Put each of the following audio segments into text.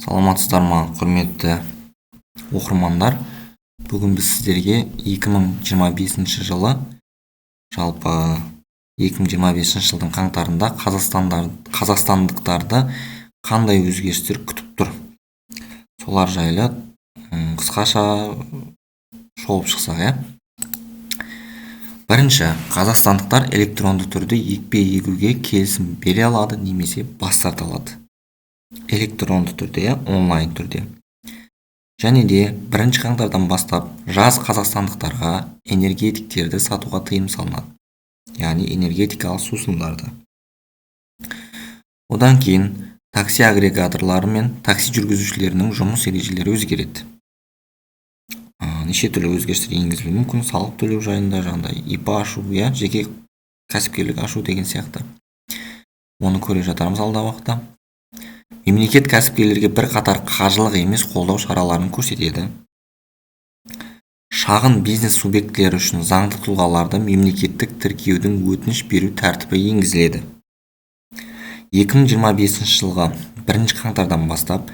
Саламатсыздар ма, құрметті оқырмандар. Бүгін біз сіздерге 2025 жылы, жалпы 2025 жылдың қаңтарында қазақстандықтарды қандай өзгерістер күтіп тұр, солар жайлы қысқаша шолып шықсақ. Бірінші, қазақстандықтар электронды түрде екпе егуге келісім бере алады немесе бас тарта алады. Электронды түрде, онлайн түрде. Және де 1 қаңтардан бастап жас қазақстандықтарға энергетиктерді сатуға тыйым салынады. Яғни энергетикалық сусындарды. Одан кейін такси агрегаторлары мен такси жүргізушілерінің жұмыс ережелері өзгереді. Неше түрлі өзгерістер енгізілуі мүмкін, салық төлеу жайында, жаңағыдай ИП ашу, жеке кәсіпкерлік ашу деген сияқты. Оны көре жатармыз алдағы уақытта. Мемлекет кәсіпкерлерге бірқатар қаржылық емес қолдау шараларын көрсетеді. Шағын бизнес субъектілері үшін заңды тұлғаларды мемлекеттік тіркеудің өтініш беру тәртібі енгізіледі. 2025 жылғы 1 қаңтардан бастап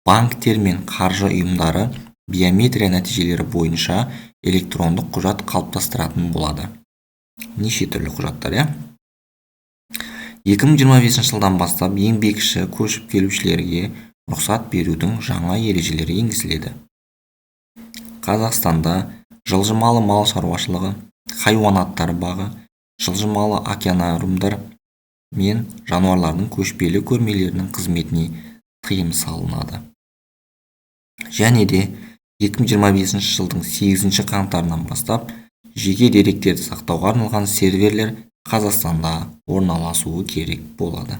банктер мен қаржы ұйымдары биометрия нәтижелері бойынша электрондық құжат қалыптастыратын болады. Неше түрлі құжаттар, 2025 жылдан бастап еңбекші көшіп келушілерге рұқсат берудің жаңа ережелері енгізіледі. Қазақстанда жылжымалы мал шаруашылығы, хайуанаттар бағы, жылжымалы океанариумдар мен жануарлардың көшпелі көрмелерінің қызметіне тыйым салынады. Және де 2025 жылдың 8 қаңтарынан бастап жеке деректерді сақтауға арналған серверлер Қазақстанда орналасуы керек болады.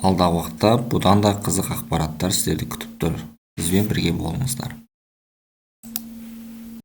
Алдағы уақытта бұдан да қызық ақпараттар сіздерді күтіп тұр. Бізбен бірге болыңыздар.